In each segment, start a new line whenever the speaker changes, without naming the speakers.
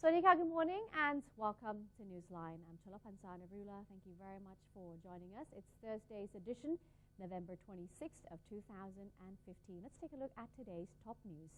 Swadika, good morning and welcome to Newsline. I'm Chalapansar Navrula. Thank you very much for joining us. It's Thursday's edition, November 26th of 2015. Let's take a look at today's top news.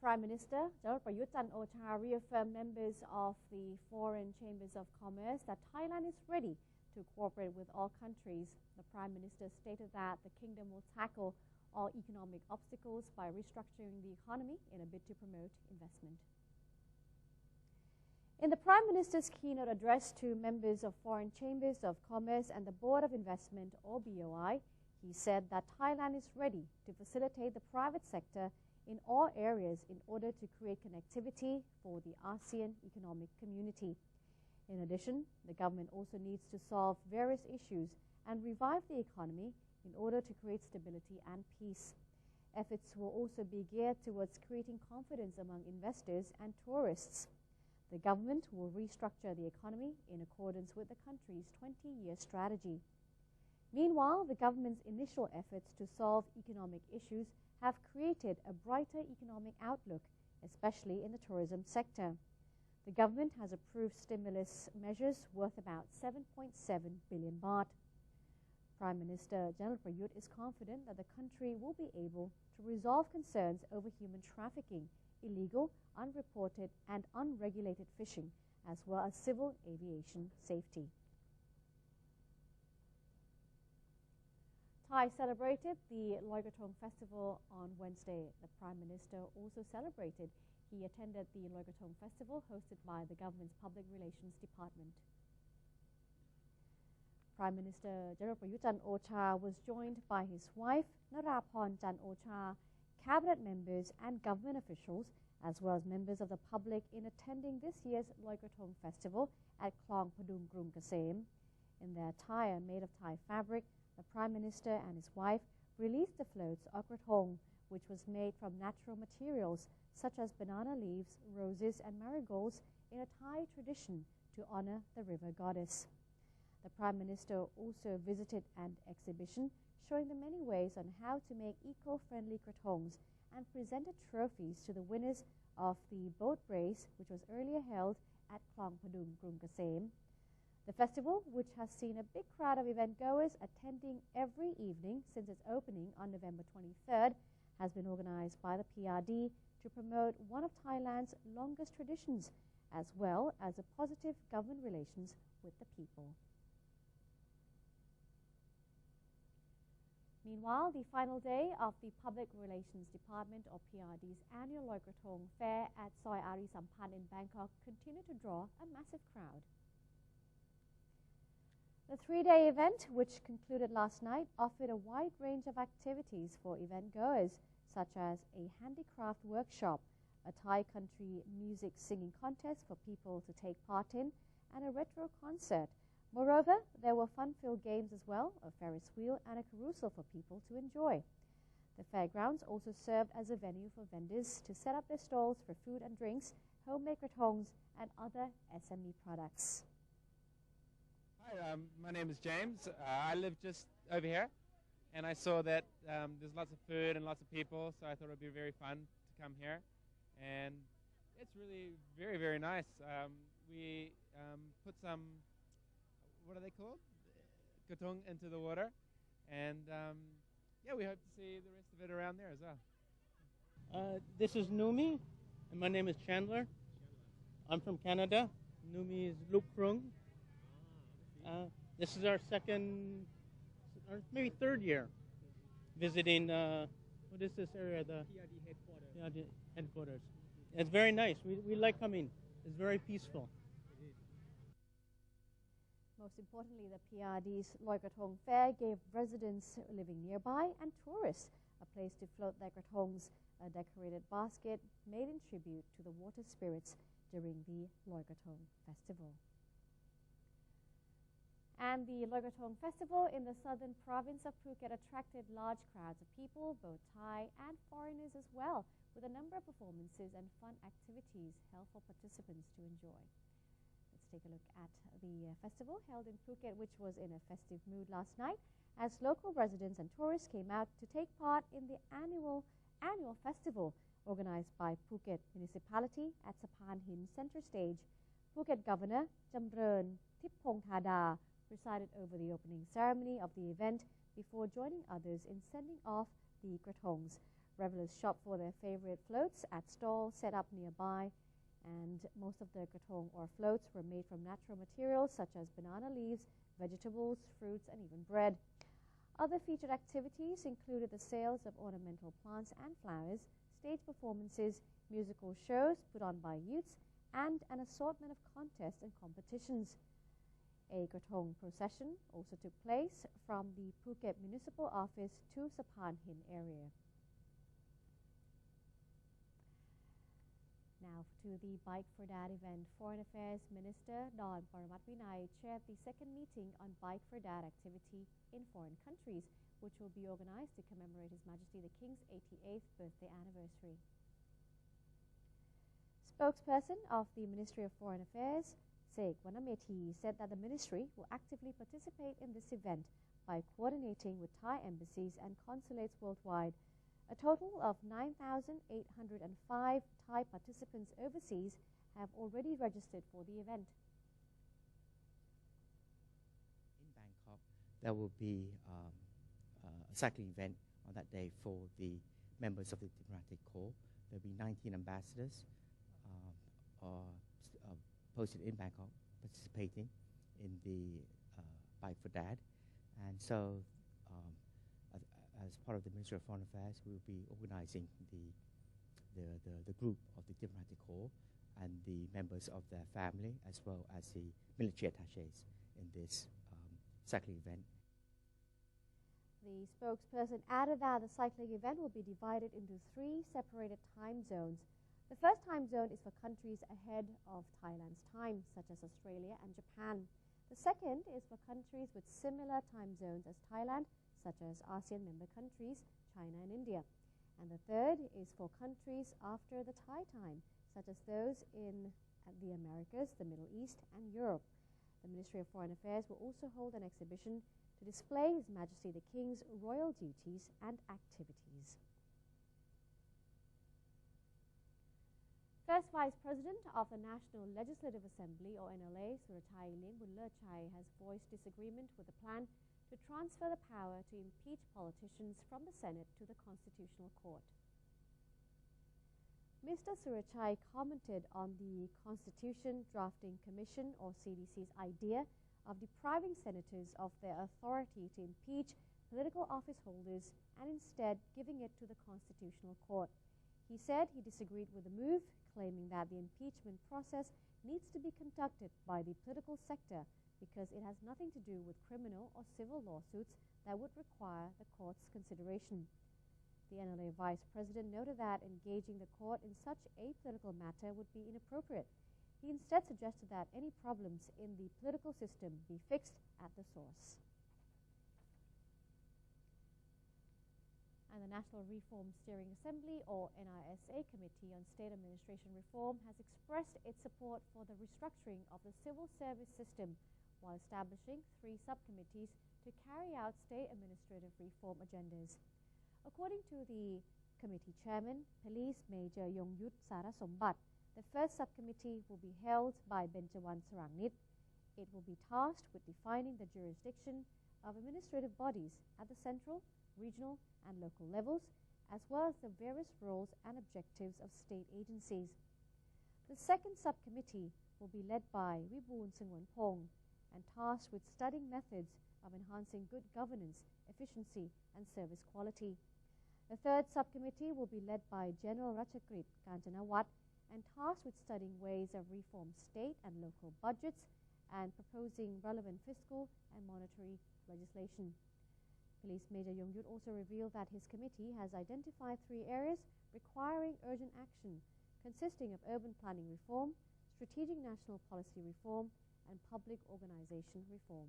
Prime Minister General Prayut Chan-o-cha reaffirmed members of the foreign chambers of commerce that Thailand is ready to cooperate with all countries. The Prime Minister stated that the kingdom will tackle all economic obstacles by restructuring the economy in a bid to promote investment. In the Prime Minister's keynote address to members of foreign chambers of commerce and the Board of Investment, or BOI, he said that Thailand is ready to facilitate the private sector in all areas in order to create connectivity for the ASEAN economic community. In addition, the government also needs to solve various issues and revive the economy in order to create stability and peace. Efforts will also be geared towards creating confidence among investors and tourists. The government will restructure the economy in accordance with the country's 20-year strategy. Meanwhile, the government's initial efforts to solve economic issues have created a brighter economic outlook, especially in the tourism sector. The government has approved stimulus measures worth about 7.7 billion baht. Prime Minister General Prayut is confident that the country will be able to resolve concerns over human trafficking, illegal, unreported and unregulated fishing, as well as civil aviation safety. Thai celebrated the Loi Krathong Festival on Wednesday. The Prime Minister also celebrated. He attended the Loi Krathong Festival hosted by the government's Public Relations Department. Prime Minister General Prayut Chan-o-cha was joined by his wife, Naraporn Chan-o-cha, cabinet members and government officials, as well as members of the public in attending this year's Loi Krathong Festival at Klong Padung Krung Kasem. In their attire made of Thai fabric, the Prime Minister and his wife released the floats of Krathong, which was made from natural materials such as banana leaves, roses and marigolds in a Thai tradition to honor the river goddess. The Prime Minister also visited an exhibition showing the many ways on how to make eco-friendly krathongs and presented trophies to the winners of the boat race, which was earlier held at Klong Padung Krung Kasem. The festival, which has seen a big crowd of event-goers attending every evening since its opening on November 23rd, has been organized by the PRD to promote one of Thailand's longest traditions, as well as a positive government relations with the people. Meanwhile, the final day of the Public Relations Department, or PRD's annual Loi Krathong Fair at Soi Ari Sampan in Bangkok continued to draw a massive crowd. The three-day event, which concluded last night, offered a wide range of activities for event-goers, such as a handicraft workshop, a Thai country music singing contest for people to take part in, and a retro concert. Moreover, there were fun-filled games as well, a Ferris wheel and a carousel for people to enjoy. The fairgrounds also served as a venue for vendors to set up their stalls for food and drinks, homemade krathongs, and other SME products.
Hi, my name is James. I live just over here, and I saw that there's lots of food and lots of people, so I thought it would be very fun to come here. And it's really very, very nice. We put some, what are they called? Krathong into the water, and yeah, we hope to see the rest of it around there as well.
This is Numi, and my name is Chandler. I'm from Canada. Numi is Luke Krung. This is our second, or maybe third year visiting, what is this area? The
PRD headquarters.
PRD headquarters. It's very nice. We like coming. It's very peaceful.
Most importantly, the PRD's Loi Krathong Fair gave residents living nearby and tourists a place to float their krathongs, a decorated basket made in tribute to the water spirits during the Loi Krathong Festival. And the Loi Krathong Festival in the southern province of Phuket attracted large crowds of people, both Thai and foreigners as well, with a number of performances and fun activities held for participants to enjoy. Let's take a look at the festival held in Phuket, which was in a festive mood last night, as local residents and tourists came out to take part in the annual festival organized by Phuket Municipality at Sapan Hin Center Stage. Phuket Governor Jamrơn Thipphongthada presided over the opening ceremony of the event before joining others in sending off the krathongs. Revelers shop for their favorite floats at stalls set up nearby, and most of the krathong or floats were made from natural materials such as banana leaves, vegetables, fruits, and even bread. Other featured activities included the sales of ornamental plants and flowers, stage performances, musical shows put on by youths, and an assortment of contests and competitions. A krathong procession also took place from the Phuket Municipal Office to Sapan Hin area. Now to the Bike for Dad event. Foreign Affairs Minister Don Paramatvinai chaired the second meeting on Bike for Dad activity in foreign countries, which will be organized to commemorate His Majesty the King's 88th birthday anniversary. Spokesperson of the Ministry of Foreign Affairs, Sek Wanamethi, said that the ministry will actively participate in this event by coordinating with Thai embassies and consulates worldwide. A total of 9,805 Thai participants overseas have already registered for the event.
In Bangkok, there will be a cycling event on that day for the members of the diplomatic corps. There will be 19 ambassadors posted in Bangkok participating in the Bike for Dad. And so as part of the Ministry of Foreign Affairs, we will be organizing the group of the diplomatic corps and the members of their family, as well as the military attaches in this cycling event.
The spokesperson added that the cycling event will be divided into 3 separated time zones. The first time zone is for countries ahead of Thailand's time, such as Australia and Japan. The second is for countries with similar time zones as Thailand, such as ASEAN member countries, China and India. And the third is for countries after the Thai time, such as those in the Americas, the Middle East, and Europe. The Ministry of Foreign Affairs will also hold an exhibition to display His Majesty the King's royal duties and activities. First Vice President of the National Legislative Assembly, or NLA, Surachai Limbulerchai, has voiced disagreement with the plan to transfer the power to impeach politicians from the Senate to the Constitutional Court. Mr. Surachai commented on the Constitution Drafting Commission, or CDC's, idea of depriving senators of their authority to impeach political office holders and instead giving it to the Constitutional Court. He said he disagreed with the move, claiming that the impeachment process needs to be conducted by the political sector because it has nothing to do with criminal or civil lawsuits that would require the court's consideration. The NLA Vice President noted that engaging the court in such a political matter would be inappropriate. He instead suggested that any problems in the political system be fixed at the source. And the National Reform Steering Assembly, or NRSA, Committee on State Administration Reform has expressed its support for the restructuring of the civil service system while establishing 3 subcommittees to carry out state administrative reform agendas. According to the committee chairman, Police Major Yongyut Sarasombat, the first subcommittee will be held by Benjawan Sarangnit. It will be tasked with defining the jurisdiction of administrative bodies at the central, regional, and local levels, as well as the various roles and objectives of state agencies. The second subcommittee will be led by Wibun Sungwon-pong and tasked with studying methods of enhancing good governance, efficiency, and service quality. The third subcommittee will be led by General Ratchakrit Kanchanawat and tasked with studying ways of reform state and local budgets and proposing relevant fiscal and monetary legislation. Police Major Yongyut also revealed that his committee has identified 3 areas requiring urgent action, consisting of urban planning reform, strategic national policy reform, and public organization reform.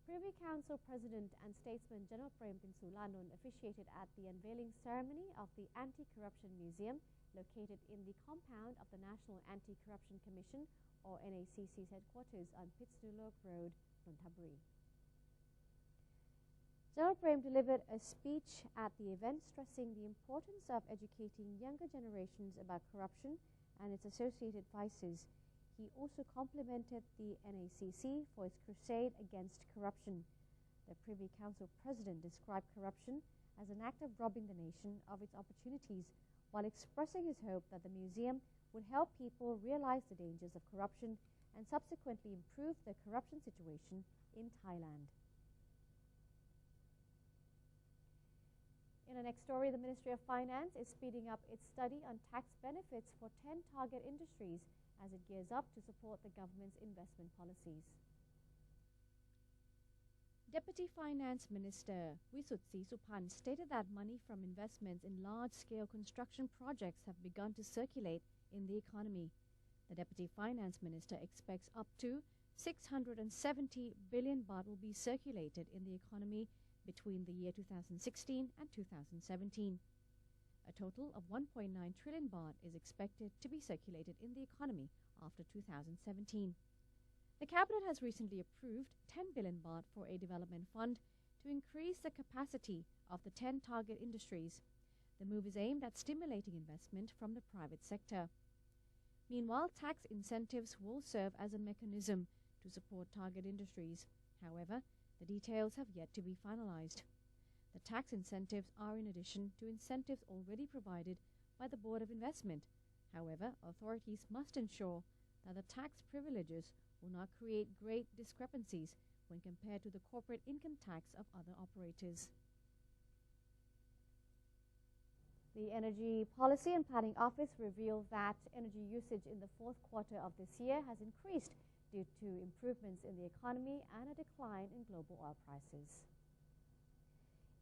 Privy Council President and statesman General Prem Pinsulanon officiated at the unveiling ceremony of the Anti-Corruption Museum located in the compound of the National Anti-Corruption Commission, or NACC's headquarters on Pittsburgh Road, Nonthaburi. General Prem delivered a speech at the event stressing the importance of educating younger generations about corruption and its associated vices. He also complimented the NACC for its crusade against corruption. The Privy Council President described corruption as an act of robbing the nation of its opportunities, while expressing his hope that the museum would help people realize the dangers of corruption and subsequently improve the corruption situation in Thailand. In our next story, the Ministry of Finance is speeding up its study on tax benefits for 10 target industries as it gears up to support the government's investment policies. Deputy Finance Minister Wisutsi Supan stated that money from investments in large-scale construction projects have begun to circulate in the economy. The Deputy Finance Minister expects up to 670 billion baht will be circulated in the economy between the year 2016 and 2017. A total of 1.9 trillion baht is expected to be circulated in the economy after 2017. The Cabinet has recently approved 10 billion baht for a development fund to increase the capacity of the 10 target industries. The move is aimed at stimulating investment from the private sector. Meanwhile, tax incentives will serve as a mechanism to support target industries. However, the details have yet to be finalized. The tax incentives are in addition to incentives already provided by the Board of Investment. However, authorities must ensure that the tax privileges will not create great discrepancies when compared to the corporate income tax of other operators. The Energy Policy and Planning Office revealed that energy usage in the fourth quarter of this year has increased due to improvements in the economy and a decline in global oil prices.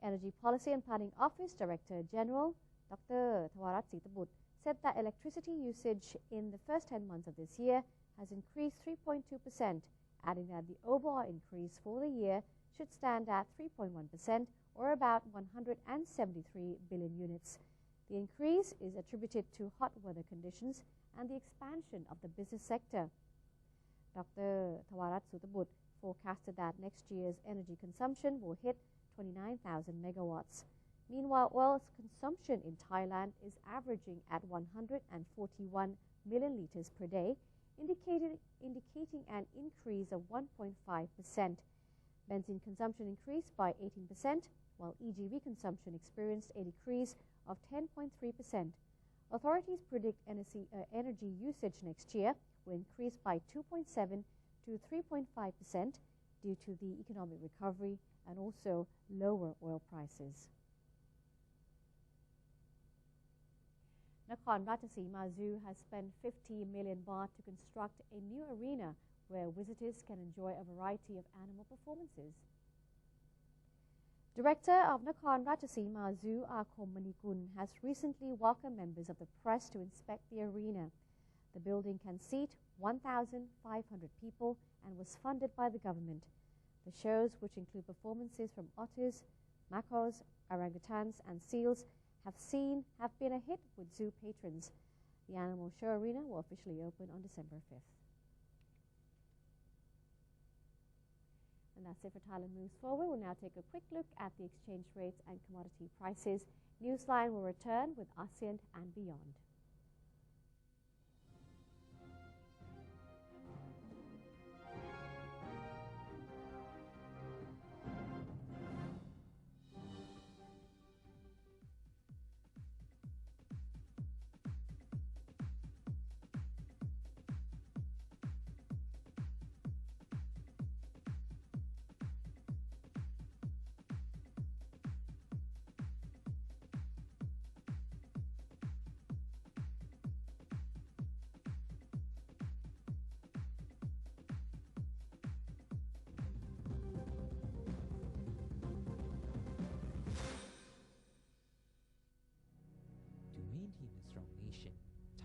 Energy Policy and Planning Office Director General Dr. Thawarat Sitabut said that electricity usage in the first 10 months of this year has increased 3.2%, adding that the overall increase for the year should stand at 3.1%, or about 173 billion units. The increase is attributed to hot weather conditions and the expansion of the business sector. Dr. Thawarat Sitabut forecasted that next year's energy consumption will hit 29,000 megawatts. Meanwhile, oil consumption in Thailand is averaging at 141 million liters per day, indicating an increase of 1.5%. Benzene consumption increased by 18%, while EGV consumption experienced a decrease of 10.3%. Authorities predict energy usage next year will increase by 2.7 to 3.5% due to the economic recovery and also lower oil prices. Nakhon Ratchasima Zoo has spent 50 million baht to construct a new arena where visitors can enjoy a variety of animal performances. Director of Nakhon Ratchasima Zoo, Akom Manikul, has recently welcomed members of the press to inspect the arena. The building can seat 1,500 people and was funded by the government. The shows, which include performances from otters, macos, orangutans, and seals, have been a hit with zoo patrons. The animal show arena will officially open on December 5th. And that's it for Thailand Moves Forward. We'll now take a quick look at the exchange rates and commodity prices. Newsline will return with ASEAN and beyond.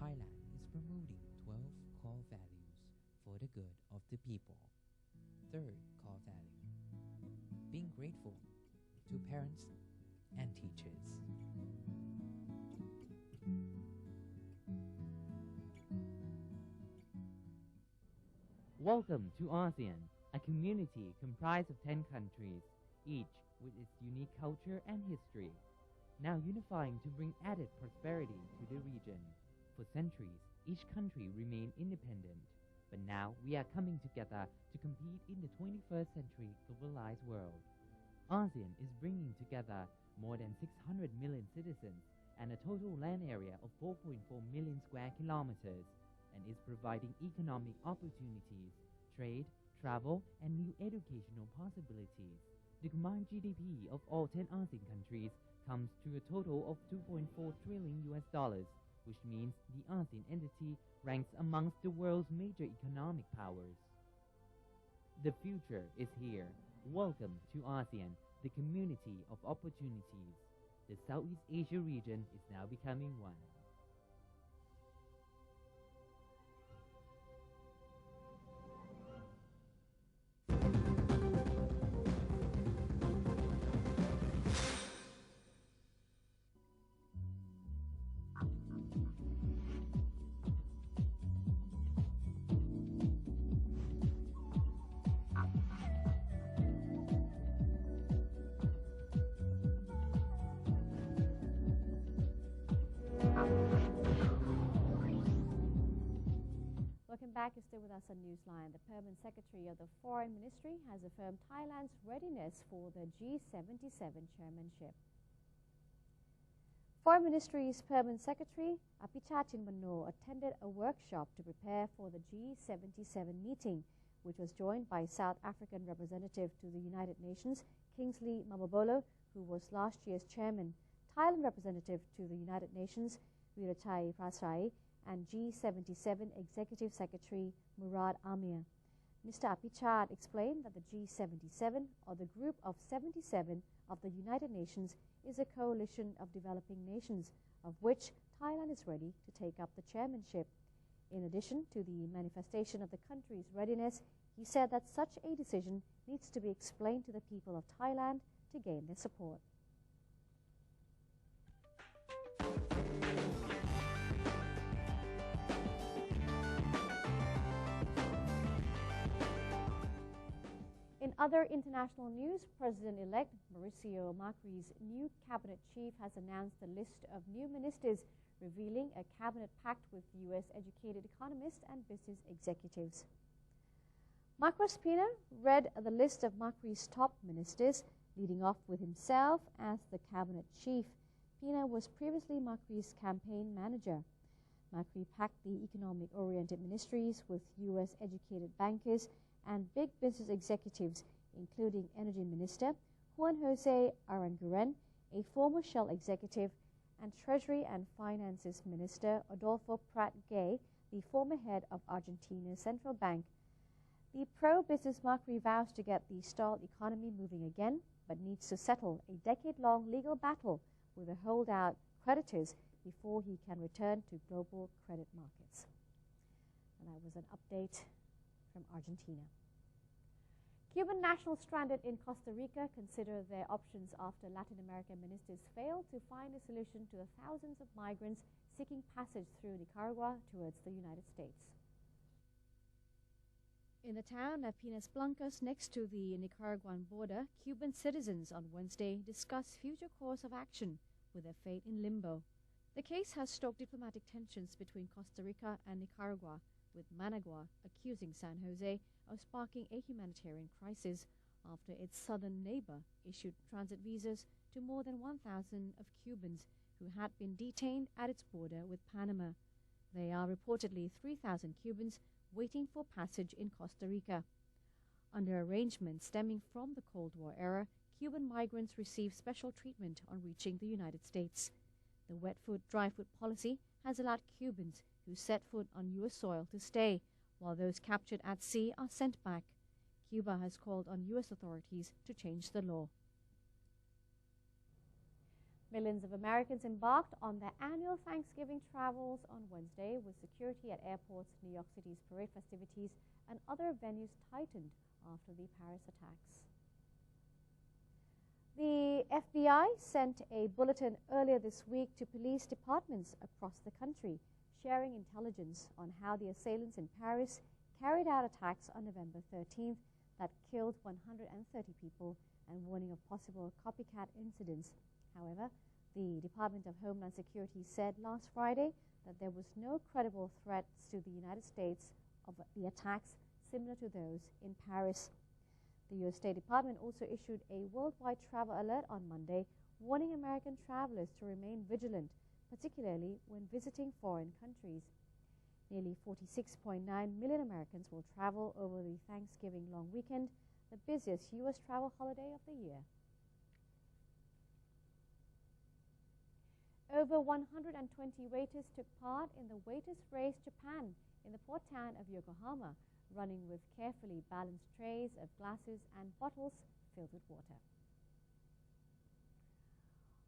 Thailand is promoting 12 core values for the good of the people. Third core value, being grateful to parents and teachers.
Welcome to ASEAN, a community comprised of 10 countries, each with its unique culture and history, now unifying to bring added prosperity to the region. For centuries, each country remained independent, but now we are coming together to compete in the 21st century globalized world. ASEAN is bringing together more than 600 million citizens and a total land area of 4.4 million square kilometers, and is providing economic opportunities, trade, travel, and new educational possibilities. The combined GDP of all 10 ASEAN countries comes to a total of $2.4 trillion, which means the ASEAN entity ranks amongst the world's major economic powers. The future is here. Welcome to ASEAN, the community of opportunities. The Southeast Asia region is now becoming one.
Welcome back. You're still with us on Newsline. The Permanent Secretary of the Foreign Ministry has affirmed Thailand's readiness for the G77 chairmanship. Foreign Ministry's Permanent Secretary Apichat Chinmano attended a workshop to prepare for the G77 meeting, which was joined by South African representative to the United Nations, Kingsley Mamabolo, who was last year's chairman, Thailand representative to the United Nations, Virachai Prasrai, and G77 Executive Secretary Murad Amir. Mr. Apichat explained that the G77, or the Group of 77 of the United Nations, is a coalition of developing nations, of which Thailand is ready to take up the chairmanship. In addition to the manifestation of the country's readiness, he said that such a decision needs to be explained to the people of Thailand to gain their support. In other international news, President-elect Mauricio Macri's new cabinet chief has announced a list of new ministers, revealing a cabinet packed with U.S.-educated economists and business executives. Marcos Pina read the list of Macri's top ministers, leading off with himself as the cabinet chief. Pina was previously Macri's campaign manager. Macri packed the economic-oriented ministries with U.S.-educated bankers and big business executives, including Energy Minister Juan Jose Aranguren, a former Shell executive, and Treasury and Finances Minister Adolfo Prat Gay, the former head of Argentina's central bank. The pro-business Macri vows to get the stalled economy moving again, but needs to settle a decade-long legal battle with the holdout creditors before he can return to global credit markets. And that was an update from Argentina. Cuban nationals stranded in Costa Rica consider their options after Latin American ministers failed to find a solution to the thousands of migrants seeking passage through Nicaragua towards the United States. In the town of Pinas Blancas next to the Nicaraguan border, Cuban citizens on Wednesday discussed future course of action with their fate in limbo. The case has stoked diplomatic tensions between Costa Rica and Nicaragua, with Managua accusing San Jose of sparking a humanitarian crisis after its southern neighbor issued transit visas to more than 1,000 of Cubans who had been detained at its border with Panama. There are reportedly 3,000 Cubans waiting for passage in Costa Rica. Under arrangements stemming from the Cold War era, Cuban migrants receive special treatment on reaching the United States. The wet foot, dry foot policy has allowed Cubans who set foot on U.S. soil to stay, while those captured at sea are sent back. Cuba has called on U.S. authorities to change the law. Millions of Americans embarked on their annual Thanksgiving travels on Wednesday, with security at airports, New York City's parade festivities, and other venues tightened after the Paris attacks. The FBI sent a bulletin earlier this week to police departments across the country, sharing intelligence on how the assailants in Paris carried out attacks on November 13th that killed 130 people and warning of possible copycat incidents. However, the Department of Homeland Security said last Friday that there was no credible threats to the United States of the attacks similar to those in Paris. The U.S. State Department also issued a worldwide travel alert on Monday, warning American travelers to remain vigilant, particularly when visiting foreign countries. Nearly 46.9 million Americans will travel over the Thanksgiving long weekend, the busiest U.S. travel holiday of the year. Over 120 waiters took part in the Waiters Race Japan in the port town of Yokohama, running with carefully balanced trays of glasses and bottles filled with water.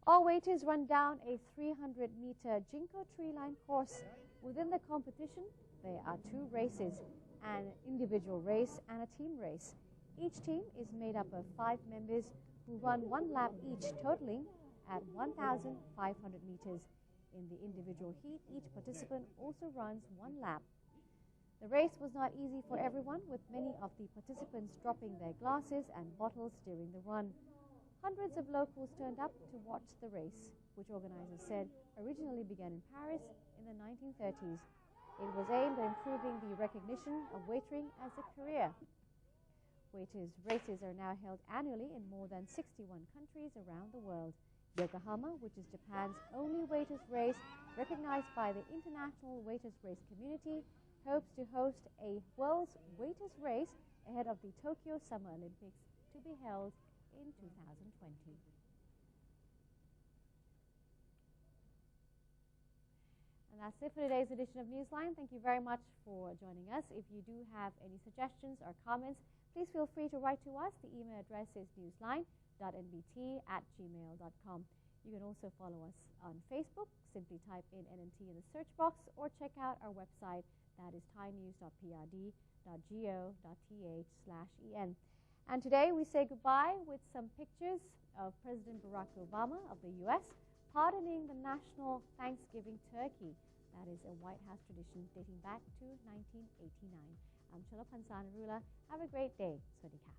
All waiters run down a 300-meter Jinko tree-line course. Within the competition, there are 2 races, an individual race and a team race. Each team is made up of 5 members who run 1 lap each, totaling at 1,500 meters. In the individual heat, each participant also runs 1 lap. The race was not easy for everyone, with many of the participants dropping their glasses and bottles during the run. Hundreds of locals turned up to watch the race, which organizers said originally began in Paris in the 1930s. It was aimed at improving the recognition of waitering as a career. Waiters' races are now held annually in more than 61 countries around the world. Yokohama, which is Japan's only waiters' race recognized by the international waiters' race community, hopes to host a world's waiters' race ahead of the Tokyo Summer Olympics to be held in 2020. And that's it for today's edition of Newsline. Thank you very much for joining us. If you do have any suggestions or comments, please feel free to write to us. The email address is newsline.nbt@gmail.com. You can also follow us on Facebook. Simply type in NNT in the search box or check out our website. That is thainews.prd.go.th/en. And today we say goodbye with some pictures of President Barack Obama of the U.S. pardoning the national Thanksgiving turkey. That is a White House tradition dating back to 1989. I'm Chula Pansana Rula. Have a great day. Swadee ka.